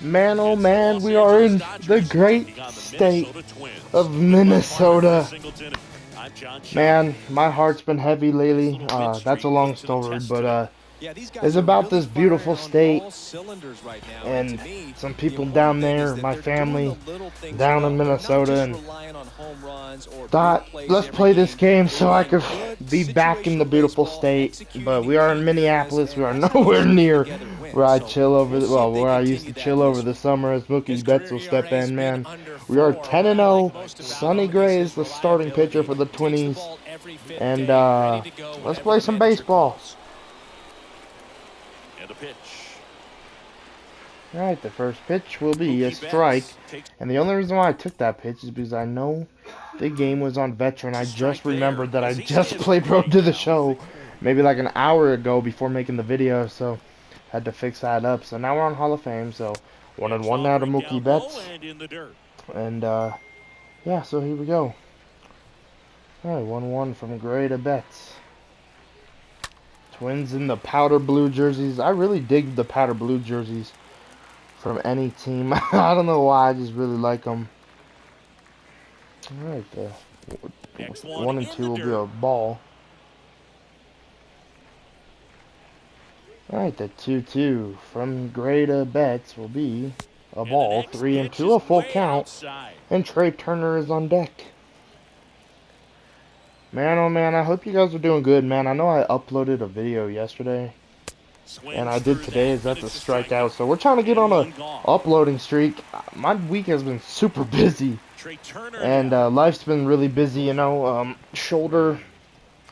Man, oh man, we are in the great state of Minnesota. Man, my heart's been heavy lately. That's a long story, but Yeah, these it's guys are about really this firing beautiful on state all cylinders right now. And to and me, some the people important down thing is there, that my they're doing the family little things down in well. They're not Minnesota, just and relying on home runs or big thought, plays let's every play this game. game They're so I playing could good be back in the situational beautiful baseball, state. But executing in we are key in areas, Minneapolis. We and are that's how you nowhere string it near together to win. where I So chill over we'll see if they where I used to continue that chill over this the week. summer, as His Mookie Betts career will step ERA's in, been man. under We are 4, but like 10-0. most about Sonny him, it's Gray is his the starting pitcher reliability. for the Takes the 20s. ball every fifth And day, ready to go let's whenever play the some manager baseball. calls. And a pitch. Alright, the first pitch will be a strike. And the only reason why I took that pitch is because I know the game was on Veteran. I just remembered that I just played Road to the Show maybe like an hour ago before making the video, so had to fix that up. So now we're on Hall of Fame, so 1-1 now to Mookie Betts. And yeah, so here we go. Alright, 1-1 from Gray to Betts. Twins in the powder blue jerseys. I really dig the powder blue jerseys from any team. I don't know why, I just really like them. Alright, the 1 and 2 will be a ball. Alright, the 2-2 from Gray to Betts will be a ball. 3 and 2, a full count. And Trey Turner is on deck. Man, oh man, I hope you guys are doing good, man. I know I uploaded a video yesterday. And I did today, as that's a strikeout. So we're trying to get on a uploading streak. My week has been super busy. And life's been really busy, you know. Shoulder.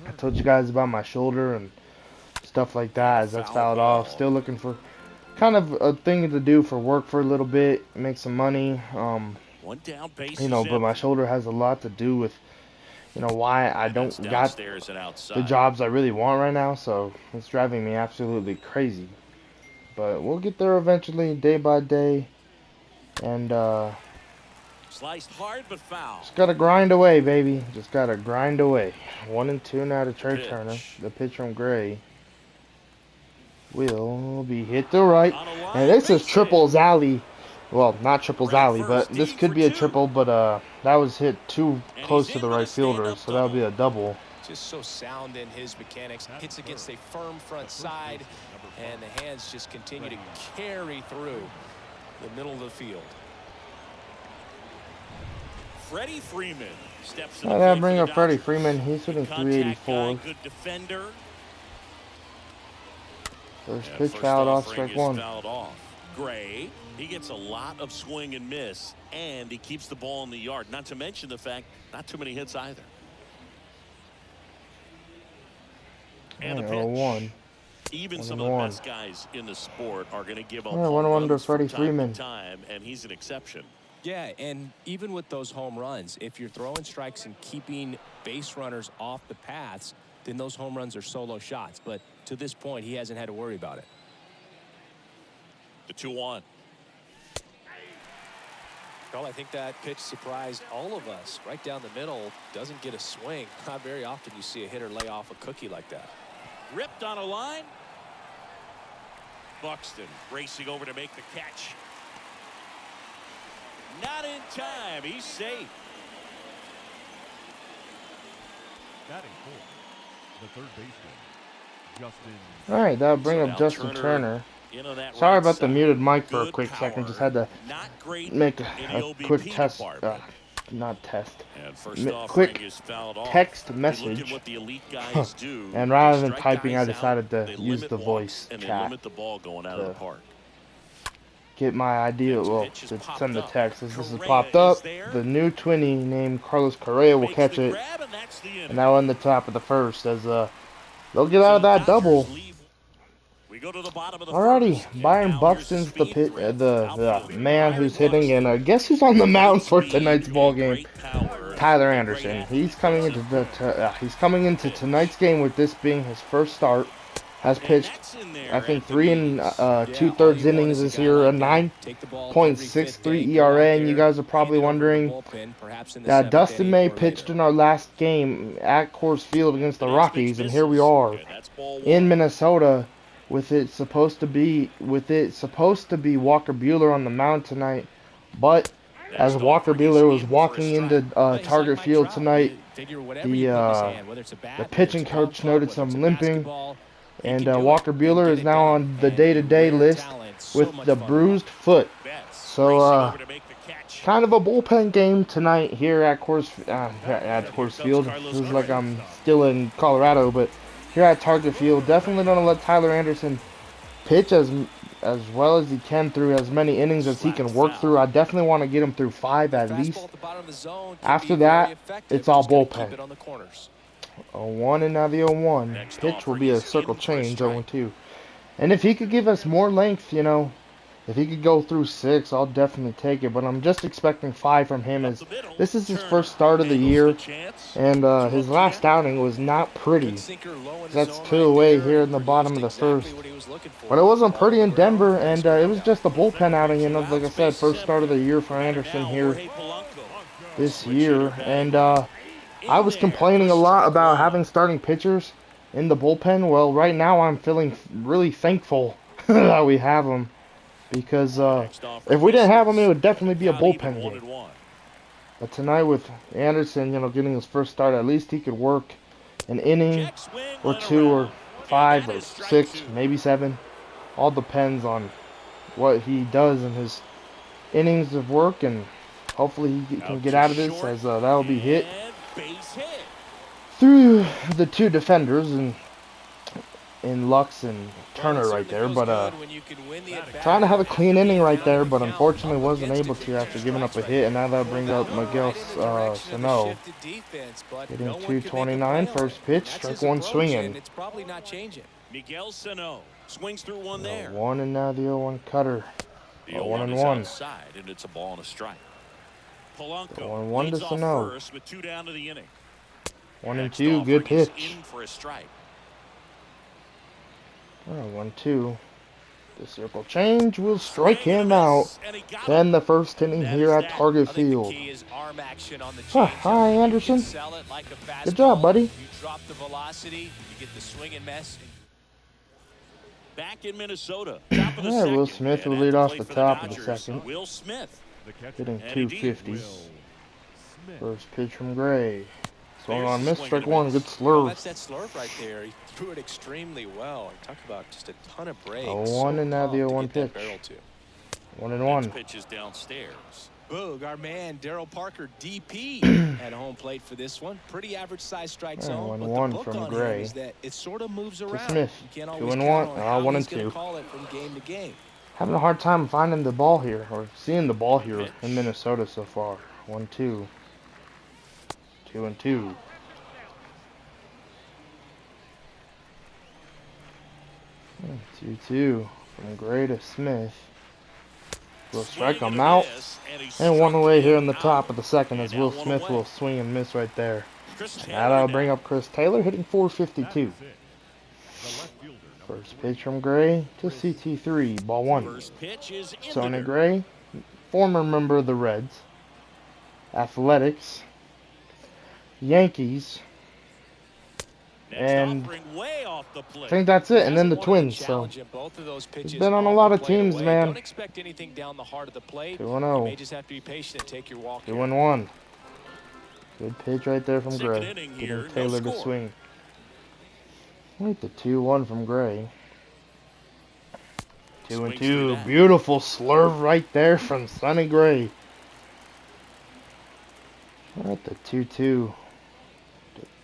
I told you guys about my shoulder and stuff like that, as that's fouled off. Still looking for kind of a thing to do for work for a little bit, make some money. You know, but my shoulder has a lot to do with, you know, why I don't got the jobs I really want right now. So it's driving me absolutely crazy. But we'll get there eventually, day by day. And sliced hard but foul. Just gotta grind away, baby. Just gotta grind away. 1 and 2 now to Trey Turner. The pitch from Gray will be hit to right. And this is triples alley. Well, not triples alley, but this could be a triple, but that was hit too close to the right fielder, so that'll be a double. Just so sound in his mechanics. Hits against a firm front side, and the hands just continue to carry through the middle of the field. Freddie Freeman steps I gotta bring up Freddie Freeman. He's hitting 384. Good defender. First pitch fouled off, strike one. Fouled off. Gray, he gets a lot of swing and miss, and he keeps the ball in the yard. Not to mention the fact, not too many hits either. And a pitch. 0-1. Even some of the best guys in the sport are going to give up 1-1 to Freddie Freeman. Time, and he's an exception. Yeah, and even with those home runs, if you're throwing strikes and keeping base runners off the paths, then those home runs are solo shots. But to this point, he hasn't had to worry about it. The 2-1. Well, I think that pitch surprised all of us. Right down the middle, doesn't get a swing. Not very often you see a hitter lay off a cookie like that. Ripped on a line. Buxton racing over to make the catch. Not in time. He's safe. Batting fourth, the third baseman, Justin. All right, that'll bring up Justin Turner. Sorry about the muted mic for a quick second. Just had to make a quick test. Not test. Quick text message. And rather than typing, I decided to use the voice chat to get my idea. Well, to send the text. As this has popped up, the new twinnie named Carlos Correa will catch it. And now in the top of the first, as they'll get out of that double. Alrighty, Byron Buxton's the man who's hitting, and guess who's on the mound for tonight's ball game? Tyler Anderson. He's coming into tonight's game with this being his first start. Has pitched, I think, 3 2/3 innings this year, a 9.63 ERA, and you guys are probably wondering that Dustin May pitched in our last game at Coors Field against the Rockies, and here we are in Minnesota with it supposed to be Walker Buehler on the mound tonight, but as Next off Walker for his Buehler was steal for a walking into strike. He's like Target Mike Field Trout. tonight, You figure whatever you the put in his hand, whether it's a bat, whether pitching it's a golf coach club, noted whether it's a some limping, basketball, he and can do it Walker and Buehler get is it now done. on the And a day-to-day rare list talent, so with much the fun to bruised watch. foot. Betts racing So over to make the catch. kind of a bullpen game tonight here at Coors Here comes Field. Carlos Feels like Gray. I'm still in Colorado, but here at Target Field, definitely gonna let Tyler Anderson pitch as well as he can through as many innings as he Slapped can work foul. through. I definitely want to get him through 5 That at least. fastball at the bottom of the zone can After be very that, effective. it's all Just gotta keep bullpen. it on the corners. 0-1 and now the 0-1. Next Pitch will offer, be a he's circle in for a change, strike. 0-2. And if he could give us more length, if he could go through 6, I'll definitely take it. But I'm just expecting 5 from him, Up as the middle, this is his Turner first start of the angles the year. chance. And 2 his up, 2 last down. outing was not pretty. Good sinker low in the That's zone 2 right away there, here and in the bottom of the produced exactly first. what he was looking for. But it wasn't Ball pretty on in the ground, Denver, nice and it was ground just a out. bullpen outing. Two Like I outs, said, base first start of the empty. year for Batter Anderson now, here Jorge Polanco. this Switch year. hitter And bag. I In was there complaining for a lot strike about 1. having starting pitchers in the bullpen. Well, right now I'm feeling really thankful that we have them, because Next offer if we didn't have them, it misses. would definitely be a Count even bullpen game. 1-1. But tonight with Anderson, getting his first start, at least he could work an inning Check swing, or went 2 or around. And 5 that or is strike 6, 2. maybe 7. All depends on what he does in his innings of work, and hopefully he can Out get to out of this, short. as that'll be hit And base hit. through the 2 defenders and in Lux and Well, it Turner right certainly there. feels But good when you can win the trying to have a at-bat clean after inning being right down there, in the but count, unfortunately up wasn't against able it, to getting after 2 giving up strikes a right hit, and there. now that Well, brings that up went Miguel right in the direction of the Sano. shifted defense, but Hitting no one could make a play 229, on first it. pitch, That's strike his 1 approach, swinging. and it's probably not changing. Miguel Sano swings through one there. 1 and now the 0-1 cutter. The 0-1 0-1 and is 1. outside, and it's a ball and a strike. Polanco 1-1 leads to off Sano. first with 2 down to the inning. 1 and Next 2, offer, good he's pitch. in for a strike. 1-2. The circle change will strike Swing and a him out. miss, and he got Then him. the first inning That here is at that. Target I think the Field. key is arm action on the Hi, changeup. You Anderson. can sell it like a fastball. Good job, buddy. You drop the velocity, you get the swing and miss. Back in Minnesota, top of the Yeah, second. Will Smith And will at lead the off plate the for top of the Dodgers, second. Will Smith. The catcher, Hitting And he did. 250. Will Smith. First pitch from Gray. Swung There's on, the miss, swing strike and a 1. miss. Good Well, slurve. that's that slurve right there. He threw it extremely well. Talk about just a ton of breaks. 0-1 and now the pumped to 0-1 get that pitch. barrel to. 1 and Next 1. pitch is downstairs. Boog, our man, Daryl Parker, DP, at home plate for this one. Pretty average size strike zone, but the 1-1 book from on Gray. him is that it sort of moves around. Smith. You can't 2 always and count 1. on how 1 he's and going 2. to call it from game to game. Having a hard time finding the ball here, or seeing the ball here Pitch. in Minnesota so far. 1-2. 2 and 2. 2-2 from Gray to Smith. Will strike Swing him and a out. miss, and he And one struck away here him in the out. top of the second, And as now Will one Smith away. will swing and miss right there. Chris Now Taylor that'll now. bring up Chris Taylor, hitting That 452. is it. The left fielder, number First 3. pitch from Gray to CT3, ball 1. First pitch is in Sonny the dirt. Gray, former member of the Reds, Athletics, Yankees, Next and offering way off the plate. I think that's it. And then the Hasn't wanted to Twins. So challenge him. Both of those pitches been on a off lot the of plate teams, away. man. Don't expect anything down the heart of the plate. 2-0. You may just have to be patient and take your walk. 2 here. and 1. Good pitch right there from Second Gray. inning here, Getting no Taylor to score. swing. Right, the 2-1 from Gray. 2 and Swings through 2. that. Beautiful slurve right there from Sonny Gray. Right, the 2-2.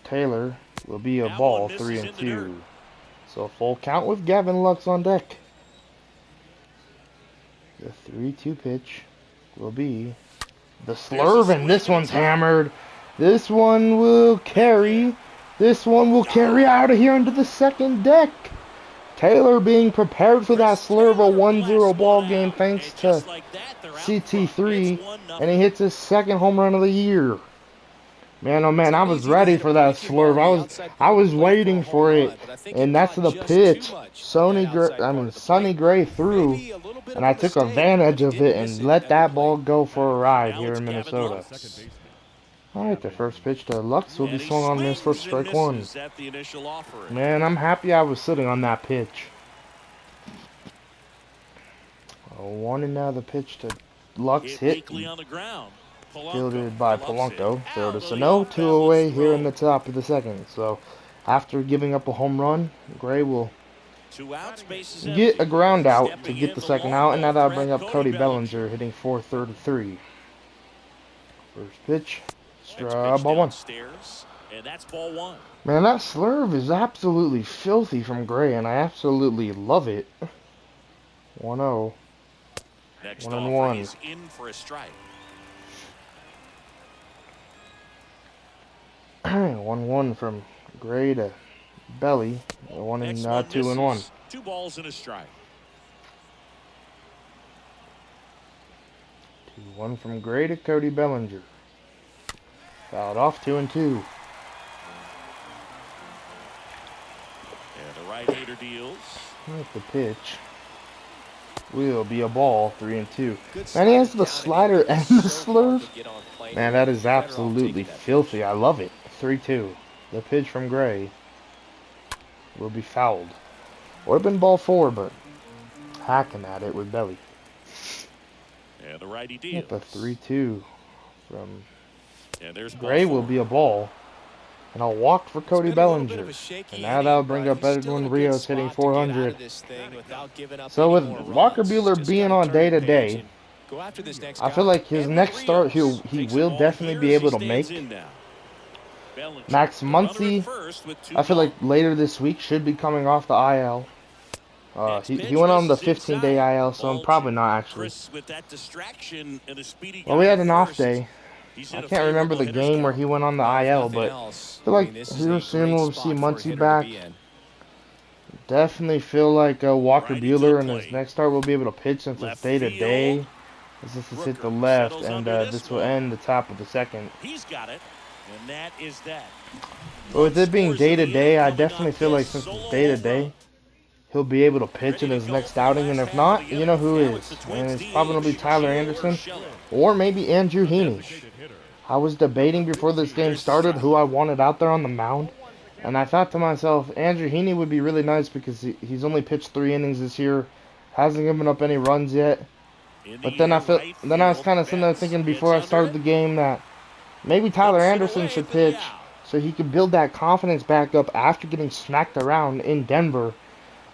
Taylor will be a That ball, one misses 3 in and the dirt. 2. So full count with Gavin Lux on deck. The 3-2 pitch will be the slurve, and this one's hammered. This one will carry. This one will carry out of here into the second deck. Taylor being prepared for that slurve, a 1-0 ball game thanks to CT3, and he hits his second home run of the year. Man, oh man, I was ready for that slurve. I was waiting for it, and that's the pitch. Sonny Gray threw, and I took advantage of it and let that ball go for a ride here in Minnesota. Second baseman. All right, the first pitch to Lux will be swung on this for strike 1. At the initial offering. Man, I'm happy I was sitting on that pitch. 1 and now the pitch to Lux hit. Weakly on the ground. Fielded by Gloves it. Polanco. 0 to Out of the Sano. 2 off-balance away here in throw. the top of the second. So after giving up a home run, Gray will 2 outs, bases get empty. a ground out to Stepping get in the the second long out, and now ball that'll threat, bring up Cody Bellinger. Bellinger hitting .433. First pitch, Next strike pitch ball 1. downstairs, and that's ball 1. Man, that slurve is absolutely filthy from Gray, and I absolutely love it. 1-0. Next 1 and offer, 1. he's in for a strike. 1-1 from Gray to Belly. 1 Next and one 2 and 1. misses. 2 balls and a strike. 2-1 from Gray to Cody Bellinger. Fouled off 2 and 2. And the right-hander deals. Right, the pitch will be a ball. 3 and 2. Man, he has the slider and the slurve. Man, that is absolutely filthy. I love it. 3-2. The pitch from Gray will be fouled. Would have been ball 4, but hacking at it with Belly. And the righty deals. The 3-2 from And there's Gray ball will 4. be a ball. And I'll walk for Cody Bellinger. And now that'll bring up Edwin Rios hitting .400. So with Walker Buehler being on day-to-day, I feel like his next start he will definitely be able to make. Max Muncy, I feel like later this week should be coming off the IL. He went on the 15-day IL, so I'm probably not actually. Well, we had an off day. I can't remember the game where he went on the IL, but I feel like here soon we'll see Muncy back. Definitely feel like Walker Buehler in his next start will be able to pitch since it's day-to-day. This is hit the left, and this will end the top of the second. He's got it, and that is that. But with it being day-to-day, I definitely feel like since it's day-to-day, he'll be able to pitch in his next outing, and if not, you know who is. And it's probably going to be Tyler Anderson or maybe Andrew Heaney. I was debating before this game started who I wanted out there on the mound, and I thought to myself, Andrew Heaney would be really nice because he's only pitched 3 innings this year, hasn't given up any runs yet. But then I was kind of sitting there thinking before I started the game that maybe Tyler Anderson should pitch so he could build that confidence back up after getting smacked around in Denver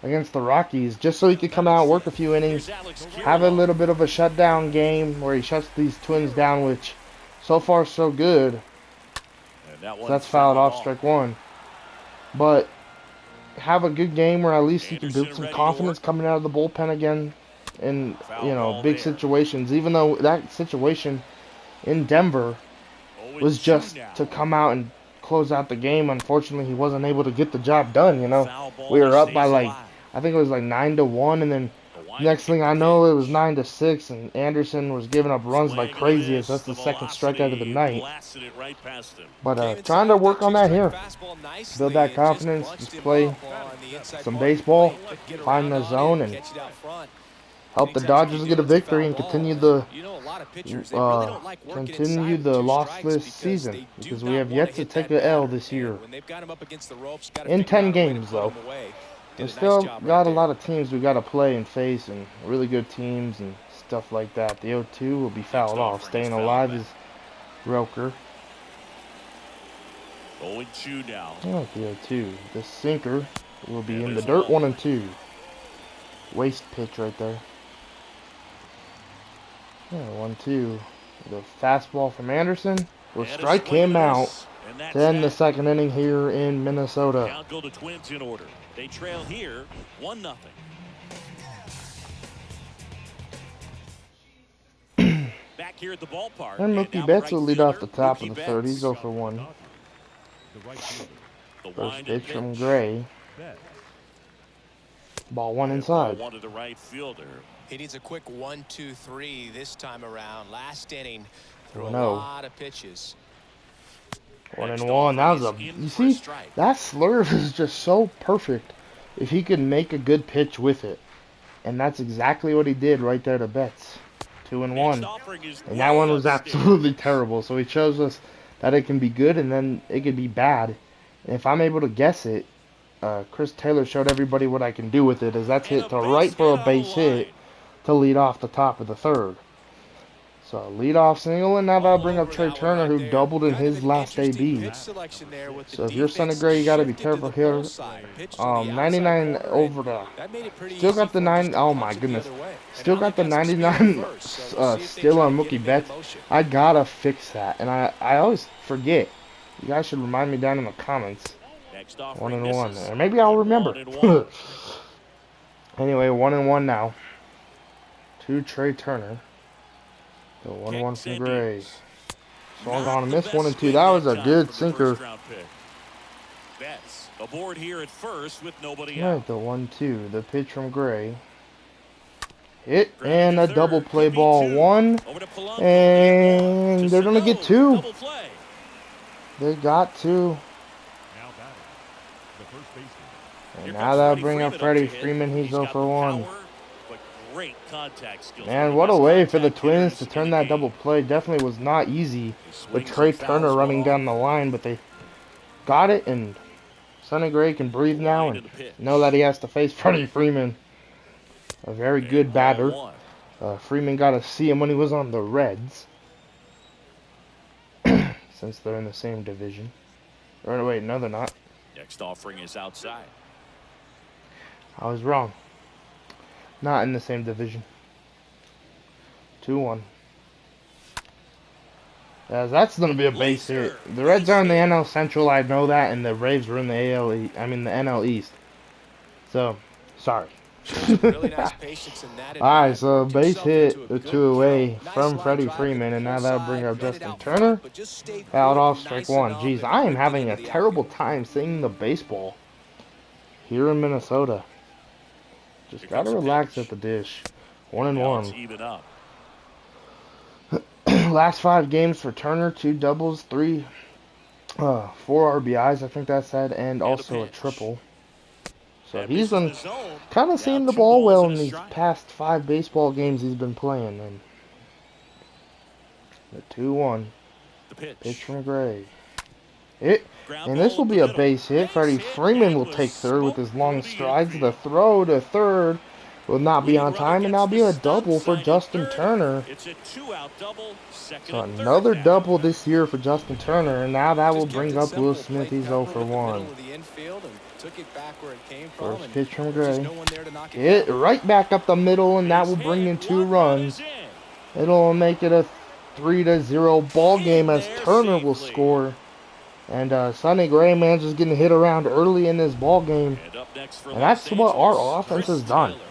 against the Rockies, just so he could come out, work a few innings, have a little bit of a shutdown game where he shuts these Twins down, which so far so good. So that's fouled off, strike 1. But have a good game where at least he can build some confidence coming out of the bullpen again in, big situations, even though that situation in Denver was just to come out and close out the game. Unfortunately, he wasn't able to get the job done. We were up by I think it was 9-1, and then next thing I know, it was 9-6, and Anderson was giving up runs like crazy as that's the second strikeout of the night. But trying to work on that here, build that confidence, just play some baseball, find the zone, and help the Dodgers get a victory and continue the lossless season, because we have yet to take an L this year. In 10 games, though. We still got a lot of teams we got to play and face, and really good teams and stuff like that. The 0-2 will be fouled off. Staying alive is Roker. 0-2 now. I like the 0-2. The sinker will be in the dirt. 1-2. Waste pitch right there. 1-2. The fastball from Anderson will strike him out to end the second inning here in Minnesota. Count go to Twins in order. They trail here 1-0. Back here at the ballpark. And Mookie Betts will lead off the top of the third. He's 0 for 1. First pitch from Gray. Ball 1 inside. One to the right fielder. He needs a quick 1-2-3 this time around. Last inning, threw a No. lot of pitches. 1-1. That was you see, that slurve is just so perfect if he could make a good pitch with it. And that's exactly what he did right there to Betts. 2-1. And that one was absolutely terrible. So he shows us that it can be good and then it can be bad. And if I'm able to guess it, Chris Taylor showed everybody what I can do with it, as that's hit to right for a base hit. to lead off the top of the third. So lead off single, and now that'll bring up Over Trey that one Turner, right who there. doubled in Kind of his an last interesting AB. pitch selection there with the So if you're Sonny defense Gray, you got to be shifted to careful the pull here. side. Pitch to the outside 99 corner, over and the. that made it pretty Still easy got the for him just 9. to Oh punch my it the goodness. other way. Still And now got the they've some speed at 99 first, so we'll see if they still try on to get Mookie him into Betts. motion. I gotta fix that, and I always forget. You guys should remind me down in the comments. Next 1 offering and 1, misses. and maybe I'll And remember. 1-1. Anyway, 1 and 1 now. To Trey Turner. The 1-1 from Gray. Swung on and missed 1 and 2. That was a good sinker. Betts aboard here at first with nobody All right, out. the 1-2. The pitch from Gray. Hit Grounded and to a double third, play could be ball. 2. 1. Over to Polanco. They get 1. And To they're going to get Sano, 2. double play. They got 2. Now batting, the first baseman. And Here now comes that'll Freddie bring up Freeman Freddie up to hit. Freeman. He's He's 0 got for the 1. power, but great contact skills. One Man, of the what a best way for the contact Twins hitters to in turn the that game. double play. Definitely was not easy He with swings Trey and Turner fouls running one down off. the line, but they got it, and Sonny Gray can breathe now Line and in the pitch. know that he has to face Freddie Freeman, a very And good batter. 1-1. Freeman got to see him when he was on the Reds, since they're in the same division. Or no, wait, no, they're not. Next offering is outside. I was wrong. Not in the same division. 2-1. That's going to be a base hit. The Reds are in the NL Central, I know that, and the Braves are in the the NL East. So, sorry. Shows some really nice patience in that Alright, at-bat. so Worked base himself hit into a good 2 away count. Nice from line Freddie drive to the Freeman, and now pull that'll bring side, up met it Justin out Turner. front, but just stayed Fouled put off, nice strike 1. enough Jeez, and I am ripped it having into a the terrible outfield. time seeing the baseball here in Minnesota. Just Here gotta comes the relax pitch. at the dish. 1 and Now it's 1. even up. Last 5 games for Turner, 2 doubles, 4 RBIs, I think that said, and And a also a pitch. triple. So That he's misses been the zone. kind of Now seeing the 2 ball balls well and in a these strike. past 5 baseball games he's been playing. And the 2-1 The pitch. pitch from Gray. Hit. Ground And this ball will up the be a middle. base hit. Freddie Base hit Freeman and will was take third with smoked his through long the strides. The infield. throw to third will not be Leading on runner time, and gets that'll the be a stop double for sign at Justin third. Turner. It's a 2-out double. Second So and third another now. double this year for Justin Turner, and now that will Just kept bring it up Will simple. Smith. Played He's 0 Pepper for with the 1. middle of the infield and took it back where it came from. First And pitch from there's just Gray. no one there to knock it Hit down. right back up the middle, and that Base will bring in hit. 2 1 run runs. is in. It'll make it a 3-0 ball game In as there Turner will safely. score. And Sonny Gray, man, just getting hit around early in this ball game. And up next for And Los that's what our Angeles, offense Chris has done Taylor.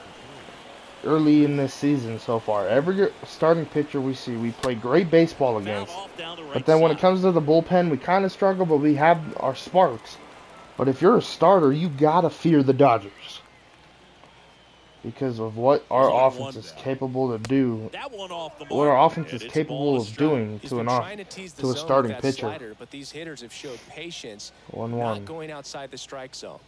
early in this season so far. Every starting pitcher we see, we play great baseball Foul against. off down the right But then when it side. comes to the bullpen, we kind of struggle, but we have our sparks. But if you're a starter, you gotta fear the Dodgers because of what our 1-1 offense is now. capable to do. That one off the What mark. our offense And is it's a ball capable and a of strike. doing He's to been an trying to tease the to a zone starting with that pitcher. slider, but these hitters have showed patience, 1-1. not going outside the strike zone.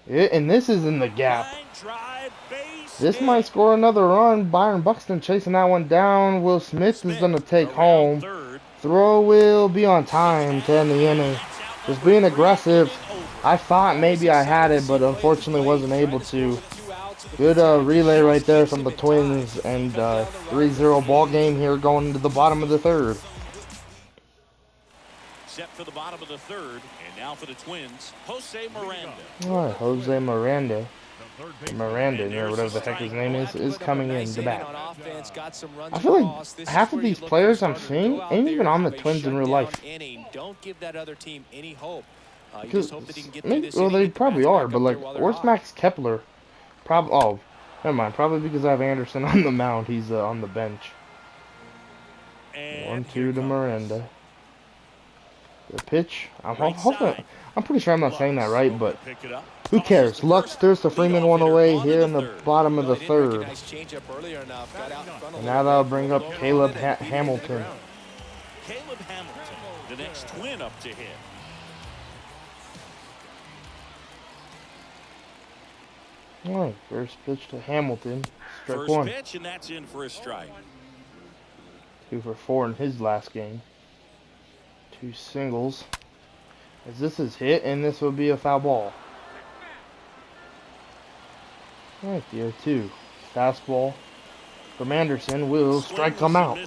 And this is in the gap. Line drive, base This hit. might score another run. Byron Buxton chasing that one down. Will Smith is going to take around home. third. Throw will be on time to end the inning. Just being aggressive. I thought maybe I had it, but unfortunately wasn't able to. Good relay right there from the Twins, and 3-0 ball game here going into the bottom of the third. Set for the bottom of the third. And now for the Twins, Jose Miranda. All right, Jose Miranda, The third baseman. Miranda, And or there's whatever a the heck his strike. name is coming in to bat. On offense, got some runs I feel across. like This half is of where you these look for players the I'm starter to seeing go out ain't there, even on the have a Twins in real life. shutdown inning. Don't give that other team any hope. You Because just hope that he can get through this well, inning, they get the probably bats are, back but up like, there while they're where's hot. Max Kepler? Oh, never mind. Probably because I have Anderson on the mound. He's on the bench. And here 1-2 to comes. Miranda. The pitch. I'm Right hoping. side. I'm pretty sure I'm not saying that right, but Pick it up. who Tosses cares? to Lux first. throws the Freeman Leadoff one hitter away on to here the in the third. bottom of Well, the he didn't third. recognize changeup earlier enough. Got out in front a And little now that'll bit, bring rolled up over Caleb on it and beat it into the Hamilton. ground. Caleb Hamilton, the next Twin up to hit. All right, first pitch to Hamilton. Strike First 1. pitch, and that's in for a strike. 2 for 4 in his last game. 2 singles. As this is hit, and this will be a foul ball. Alright, the 0-2. Fastball from Anderson will strike him out.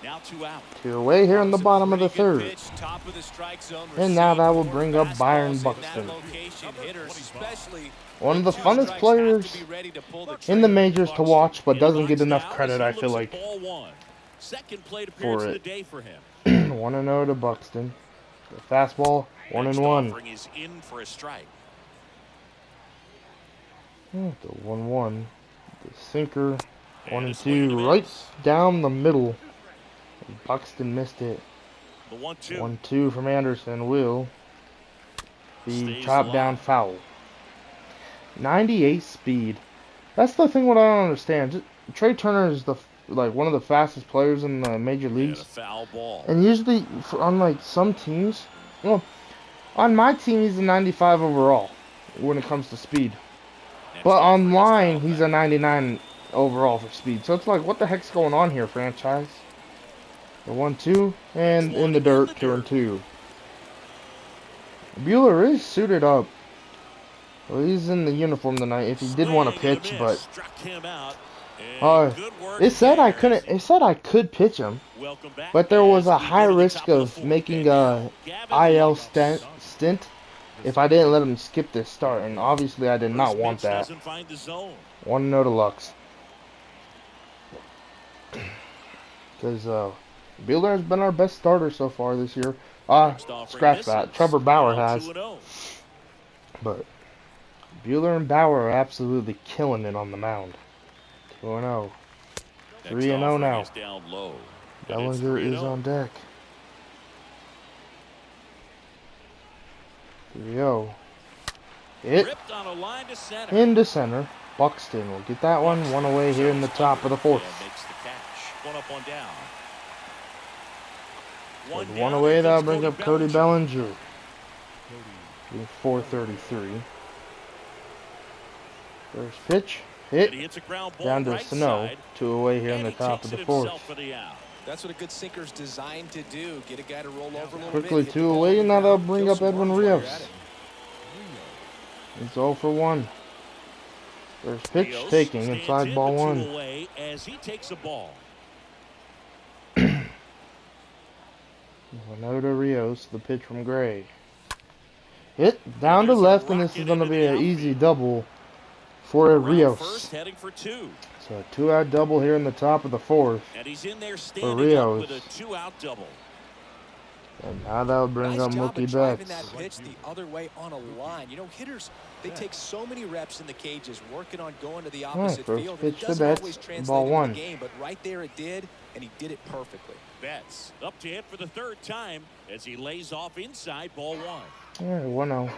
Now 2 out. 2 away here in the bottom of the third. Pitch, top of the strike zone, And now that will received bring four up Byron fastballs in Buxton. that location. Hitters especially One of the with two funnest strikes players have to be ready to pull the in the trigger. majors to watch, but In doesn't the get box enough now credit, as he I feel looks at like, ball 1. Second plate appearance for of the it. day for him. 1-0 to Buxton. The fastball, Next 1-1. offering is in for a strike. The 1-1. The sinker, And a swing and 1-2, a right miss. down the middle. And Buxton missed it. The 1-2. 1-2 from Anderson will be Stays chopped down alive. foul. 98 speed. That's the thing what I don't understand. Trey Turner is one of the fastest players in the major And leagues. a foul ball. And usually, on like some teams, well, on my team he's a 95 overall when it comes to speed. Next But offering is online fouled he's back. a 99 overall for speed. So it's like, what the heck's going on here, franchise? The 1-2 and Next one in the dirt, 2-2. Buehler is suited up. Well, he's in the uniform tonight. If he did want to Swing and a pitch, miss. but Struck him out. And good work it said I there. couldn't. It said I could pitch him, Welcome back but there was as a we high go to the risk top the of fourth. making And now, Gavin IL Lux. stint if I didn't let him skip this start, and obviously I did not First want pitch that. doesn't find the zone. 1-0 to Lux. Because Buehler has been our best starter so far this year. Next offering Scratch misses. that. Trevor Bauer Now has. 2-0. But Buehler and Bauer are absolutely killing it on the mound. 2-0. Next 3-0 offering now. is down low. And it's Bellinger is 3-0. on deck. 3-0. Hit Ripped on a line to center. into center. Buxton will get that one. One away here in the top of the fourth. And makes the catch. One up, one down. With One one down, away, here that'll comes bring up Cody Bellinger. 4:33. First pitch. And Hit. he hits a ground ball Down to right Sano. side, 2 away here in and the he top takes of the it fourth. himself for the out. That's what a good sinker's designed to do. Get a guy to roll over a little Quickly bit. 2 away, and now they'll bring up Edwin Rios. Rios. It's 0 for 1. First pitch Rios taking stands inside in ball the 1. 2 away as he takes a ball. 1-0 to Rios, the pitch from Gray. Hit down to There's a left, and this rocket is going to into be the an easy outfield. double for Around Rios. first, heading for 2. So a 2-out double here in the top of the fourth. And he's in there For standing up Rios. with a 2-out double. And now that'll bring Nice up job Mookie of driving Betts. that pitch the other way on a line. You know, hitters, they take so many reps in the cages working on going to the opposite first field. pitch It to doesn't Betts, always translate ball into 1. the game, but right there it did, and he did it perfectly. Betts up to hit for the 3rd time as he lays off inside ball 1. All right, 1-0.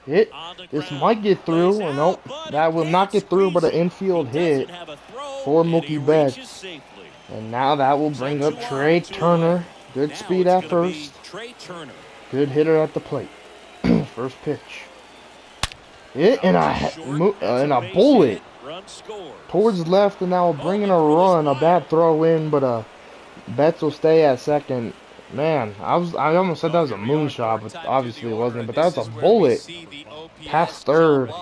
Hit. On the This ground. might get through. Lays Or out, nope, but that he will not can't get through, but an squeeze it. infield He hit doesn't have a throw, for and he Mookie Betts. reaches safely. And now that will So bring 2 up on, Trey 2 Turner. away. Good Now speed it's at gonna be first. Trey Turner. Good hitter at the plate. First pitch. Hit and a Base bullet hit, run scored. towards left, and now bringing a run, a bad throw in, but Betts will stay at second. Man, I almost said that was a moonshot, but obviously it wasn't. But that's a bullet past third,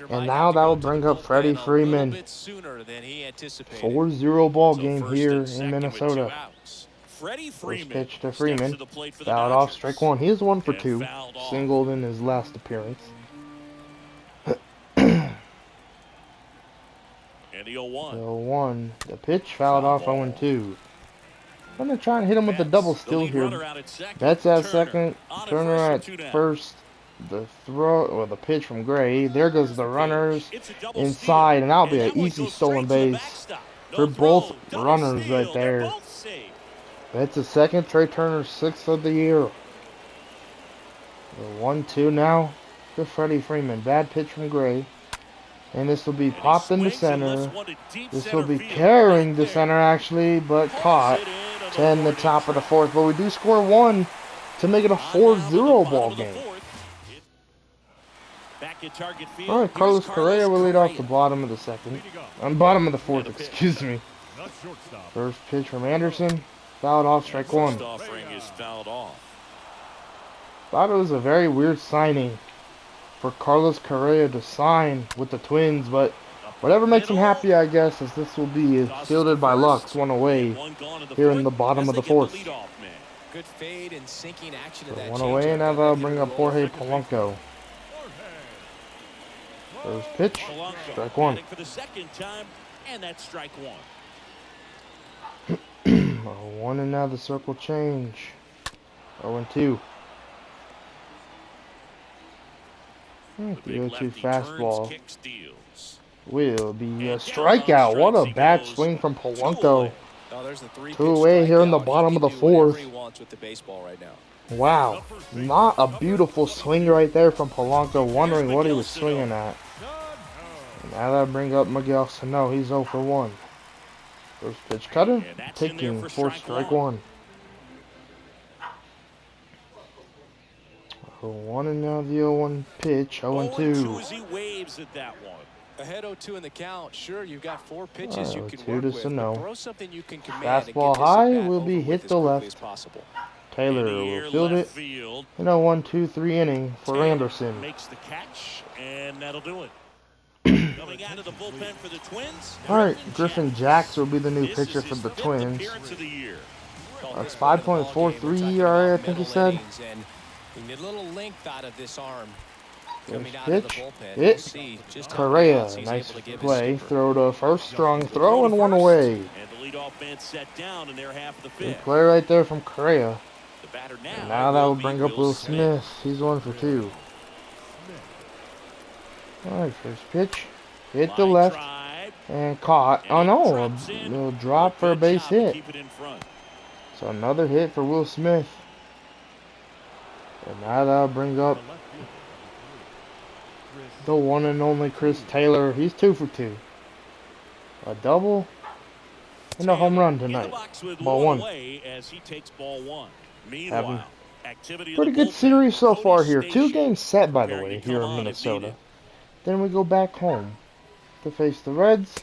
and now that will bring up Freddie Freeman. 4-0 ball So game first here and in second with 2 Minnesota. outs. Freddie First Freeman pitch to steps Freeman. to the plate for the Fouled off, Dodgers. strike 1. He is 1 for And 2. fouled off. Singled in his last appearance. And the 0-1. 0-1. The pitch fouled off 0-2. I'm going to try and hit him with the double Betts, the steal lead here. runner out at second. Betts at Turner second. on Turner first at with 2 down. first. The throw, or the pitch from Gray. There goes the runners It's a double inside, steal. and that'll be And an that one easy goes stolen straight to the base backstop. No for both throw, double runners steal. right They're there. both safe. Betts at second. Trey Turner 6th of the year. The 1-2 now to Freddie Freeman. Bad pitch from Gray. And this will be And he popped into swings and lifts center. one to deep This center will be field. carrying Right to there. center actually, but Pulls caught. it in on 10 the warning top of the track. fourth. But we do score 1 to make it a On down to the 4-0 bottom ball of the game. fourth. Back at target field. All right, Here's Carlos Correa will lead off the Correa. bottom of the second. Bottom of the fourth, And a pitch. excuse me. Not shortstop. First pitch from Anderson. Fouled off, strike First 1. offering is fouled off. Thought it was a very weird signing for Carlos Correa to sign with the Twins, but Whatever makes him happy, I guess, as this will be fielded by Lux, one away here in the bottom of the fourth. Good fade and sinking action So to that one away, changeup. and now they'll bring up Jorge Polanco. First pitch, strike one. For the second time, and that's strike one. 0-1, and now the circle change. 0-2. The 0-2 fastball will be a strikeout. What a bad swing from Polanco. Oh, there's the 3-pitch 2 away here in the strikeout. bottom He of the can do whatever fourth. he wants with the baseball right now. Wow, not a beautiful swing right there from Polanco, wondering what he was swinging at. And now that brings up Miguel Sano. He's 0 for 1. First pitch cutter, taking for strike one. 0-1, and now the 0-1 pitch, 0-2. He waves at that one. Ahead 0-2 in the count. Sure, you've got 4 pitches you can 0-2 work to with. Sano. But throw something you can command and Fastball get this high at-bat will be over hit with to as quickly left. as possible. Taylor will field it in a 1-2-3 inning for Taylor Anderson. makes the catch, and that'll do it. Coming out of the bullpen for the Twins. Alright, Griffin Jacks will be the new pitcher for the Twins. That's 5.43 ERA, I think he said. You need a little length out of this arm. First pitch, hit, Correa, nice play, throw to first, strong throw, and 1 away. And the leadoff man set down in their half of the Good fifth. play right there from Correa. The batter And now that will bring up Will Smith. He's 1 for 2. Alright, first pitch, hit the left, and caught. Oh no, a little drop for a base hit. So another hit for Will Smith. And now that'll bring up the one and only Chris Taylor. He's 2 for 2. A double and a home run tonight. Ball 1. Having pretty good series so far here. 2 games set, by the way, here in Minnesota. Then we go back home to face the Reds.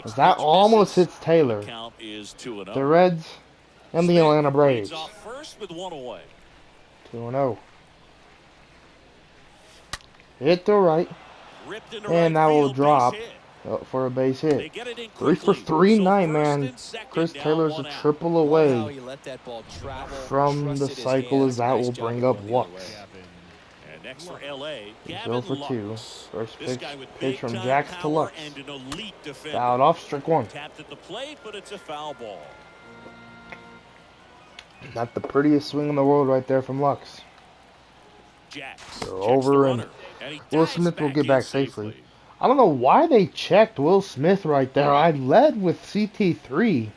As that almost hits Taylor. The Reds and the Atlanta Braves. 2-0. Hit to right. And that will drop for a base hit. 3 for 3 night, man. Chris Taylor's a triple away from the cycle, as that will bring up Lux. Next for LA, 0 for 2. First pitch from Jacks to Lux. Fouled off, strike 1. Tapped at the plate, but it's a foul ball. Not the prettiest swing in the world right there from Lux. They're over, and Will Smith will get back safely. I don't know why they checked Will Smith right there. I led with CT3.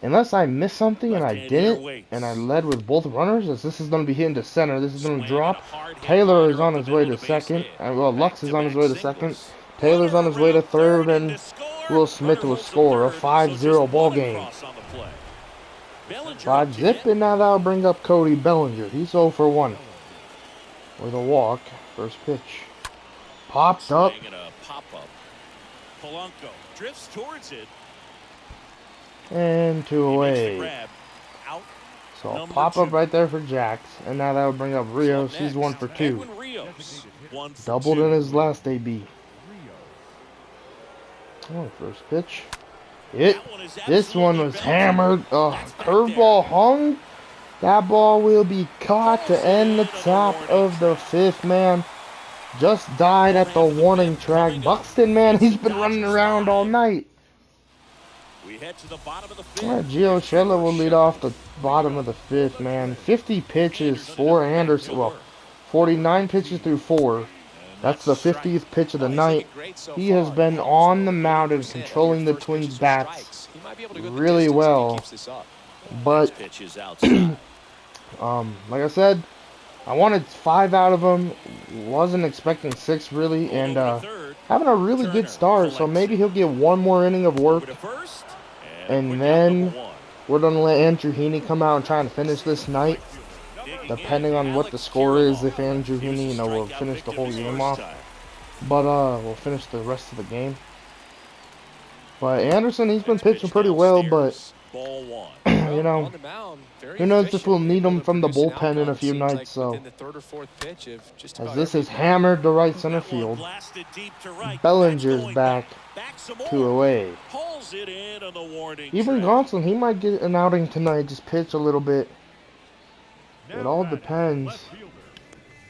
Unless I missed something and I didn't, and I led with both runners, as this is going to be hitting to center. This is going to drop. Taylor is on his way to second. Well, Lux is on his way to second. Taylor's on his way to third, and Will Smith will score. A 5-0 ball game. 5-zip, and now that'll bring up Cody Bellinger. He's 0 for 1 with a walk. First pitch. Popped up. Polanco drifts towards it. And 2 away. So I'll pop up right there for Jacks. And now that will bring up Rios. He's 1 for 2. Doubled in his last AB. Oh, first pitch. Hit. This one was hammered. Curveball hung. That ball will be caught to end the top of the 5th, man. Just died at the warning track. Buxton, man, he's been running around all night. We head to the bottom of the 5th. Alright, Gio Urshela will lead off the bottom of the 5th, man. 50 pitches for Anderson. Well, 49 pitches through 4. That's the 50th pitch of the night. He has been on the mound and controlling the Twins' bats really well. But, like I said, I wanted 5 out of him. Wasn't expecting 6, really. And having a really good start. So maybe he'll get 1 more inning of work. And then we're going to let Andrew Heaney come out and try and finish this night. Depending on what the score is, if Andrew Heaney, will finish the whole game off. But we'll finish the rest of the game. But Anderson, he's been pitching pretty well, but you know, on the mound, very who knows if we'll efficient, need able him to from the produce an bullpen in outcome, a few seems like nights. So, within the third or fourth pitch of just as about this every is day. hammered to right center That one field, blasted deep to right. That's Bellinger's going back back some 2 more. away. Pulls it in on the warning Even track. Gonzalez, he might get an outing tonight. Just pitch a little bit. It Now all batting, depends. left fielder,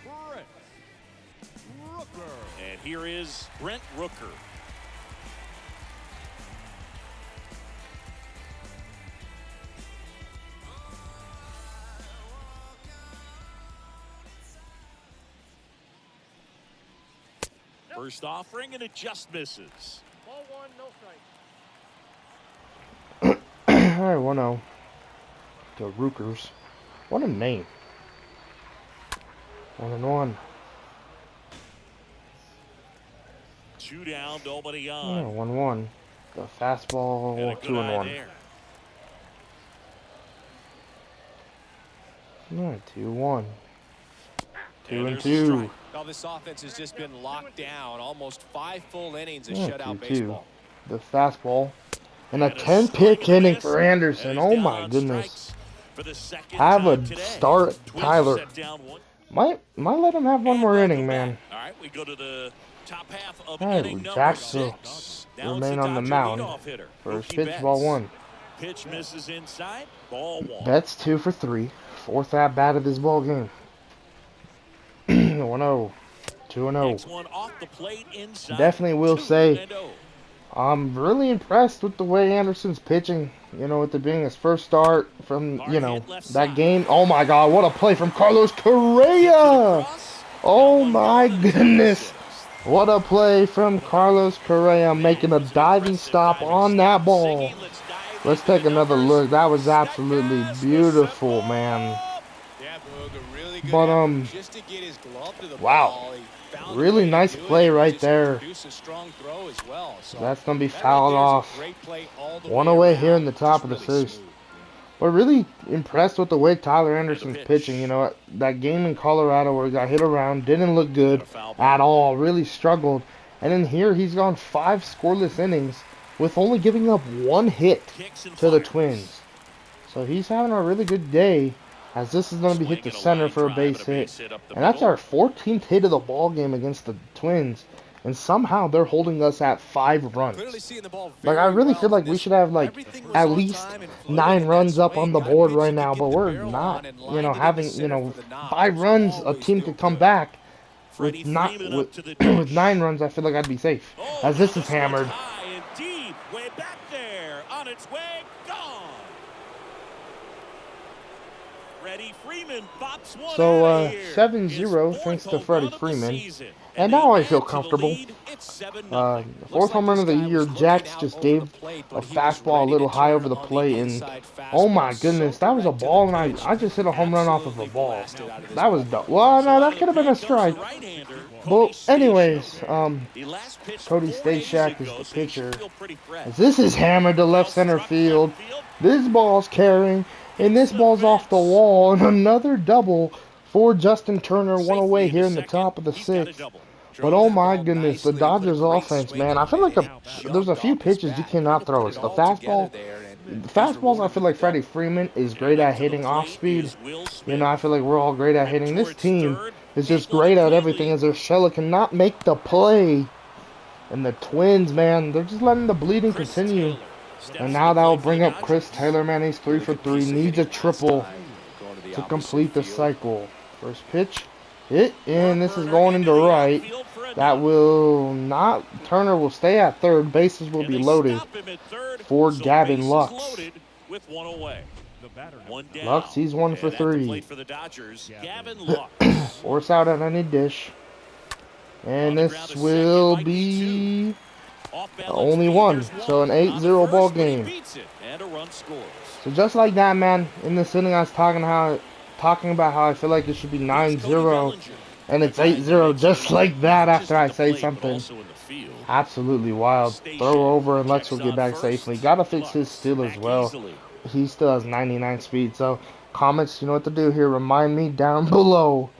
Brent Rooker. And here is Brent Rooker. First offering, and it just misses. Ball one, no strike. Alright, 1-0 to Rookers. What a name. 1-1. 2 down, nobody Yeah, on. 1-1. The And fastball, a good eye 2-1. there. Alright, 2-1. And 2-2. there's a strike. Well, this offense has just been locked down. Almost 5 full innings of Yeah, shutout 2-2. baseball. The fastball. And a And a 10 swing pitch and a inning miss, for and Anderson. he's Oh down my on goodness. strikes for the second Have time a today. start, Twins Tyler. set down 1. Might let him have one And more welcome inning, back. man. All right, we go to the top half of Alright, inning number Jackson 6. Now it's remain the on the Dodger mound. leadoff hitter, First Mookie pitch, Betts. ball 1. Pitch misses inside, ball 1. Betts 2 for 3. Fourth at bat of this ball game. 1-0. 2-0. Next one off the plate inside. Definitely will say 2-0. I'm really impressed with the way Anderson's pitching. You know, with it being his first start from, Hard you know, hit left that side. game. Oh my God, what a play from Carlos Hits it Correa! across. Oh Got one my gone in the goodness. 6th. What a play from Carlos Correa, making a It was an diving impressive stop diving on stop. that ball. Siggy, let's dive Let's into take the another numbers. look. That was absolutely Statcast, the beautiful, symbol. man. Yeah, Boog, a really good But, effort just to get his glove to the wow. ball. He found a Really way to nice do it play and right just there. produce a strong throw as well. So That's going to be that fouled right there is a off. great play all the One way away around. here in the top Just of the really 6th. smooth. But really impressed with the way Tyler Anderson's pitch. pitching. You know, that game in Colorado where he got hit around didn't look good Got a foul ball. at all. Really struggled. And then here he's gone 5 scoreless innings with only giving up 1 hit Kicks and to the fires. Twins. So he's having a really good day, as this is going to be hit to Swing and a center line for a drive base and a base hit. hit up the And that's middle. our 14th hit of the ball game against the Twins. And somehow they're holding us at 5 runs. Clearly seeing the ball Like, I very really well feel like in we this should have, like, Everything was at on least time and fluid 9 in that runs up swing. on the Got a board pitch right you now, could but get the we're barrel not, on and you lined know, it in the having, you center know, for the knock. 5 It was runs, a always team feel could come good. back. Freddie With not Freeman with, up to the with dish. 9 runs, I feel like I'd be safe. Oh, As now this is hammered. one's high and deep, way back there, on its way, gone. Freddie Freeman pops one So, out of here. 7-0 His thanks to fourth Freddie home run of the Freeman. season. And they now I add feel to the comfortable. lead. It's 7-0. Fourth home run of the year, Jax just gave a fastball a little high over the plate, and oh my goodness, that was a ball, and I just hit a home run off of a ball. That was dope. Well, no, that could have been a strike. But anyways, Cody Stashak is the pitcher. As this is hammered to left center field. This ball's carrying, and this ball's off the wall, and another double for Justin Turner, 1 away here in the top of the 6th. But oh my goodness, the Dodgers offense, man, I feel like there's a few pitches you cannot throw. It's the fastball. The fastballs, I feel like Freddie Freeman is great at hitting off speed. You know, I feel like we're all great at hitting. This team is just great at everything, as Urshela cannot make the play. And the Twins, man, they're just letting the bleeding continue. And now that will bring up Chris Taylor, man. He's 3 for 3. Needs a triple to complete the cycle. First pitch, hit, and this is going into right. That will not. Turner will stay at third. Bases will be loaded for Gavin Lux. Lux, he's 1 for 3. Force out at any dish. And this will be only 1. So an 8-0 ball game. So just like that, man, in this inning I was talking about how I feel like it should be 9-0. And it's 8-0 just like that after I say something. Absolutely wild. Throw over and Lex will get back safely. Gotta fix his steal as well. He still has 99 speed. So comments, you know what to do here. Remind me down below.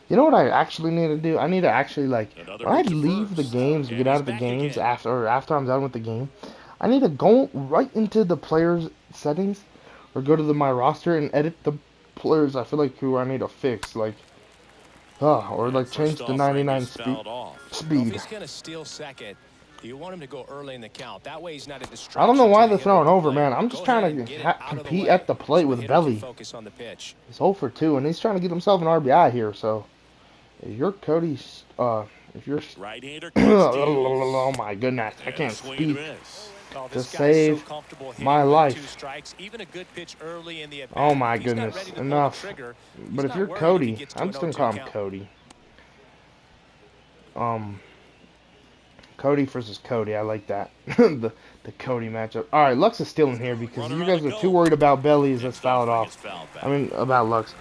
You know what I actually need to do? I need to actually, like, when I leave the games, get out of the games, after I'm done with the game, I need to go right into the players' settings, or go to my roster and edit the players I feel like who I need to fix, like, or like change First the offering 99 is fouled off. Well, if speed. he's going to steal second, you want him to go early in the count. That way he's not a distraction. I don't know why to they're the hitter or throwing the over, player. man. I'm just Go trying ahead to and get it out of the compete way at the plate so with the hitter can Belly. focus on the pitch. He's 0 for 2, and he's trying to get himself an RBI here. So, if you're Cody's, if you're, Right-hander oh my goodness, I can't speak Oh, to this guy's save so comfortable hitting my with 2 life. strikes. Even a good pitch early in the at-bat. Oh my If he's not goodness, ready to pull the enough. trigger, But he's if not you're worried if he Cody, gets to I'm an just gonna 0-2 call him count. Cody. Cody versus Cody, I like that. the Cody matchup. All right, Lux is still in here because you guys are too worried about Bellies. Let's foul it off. I mean, about Lux.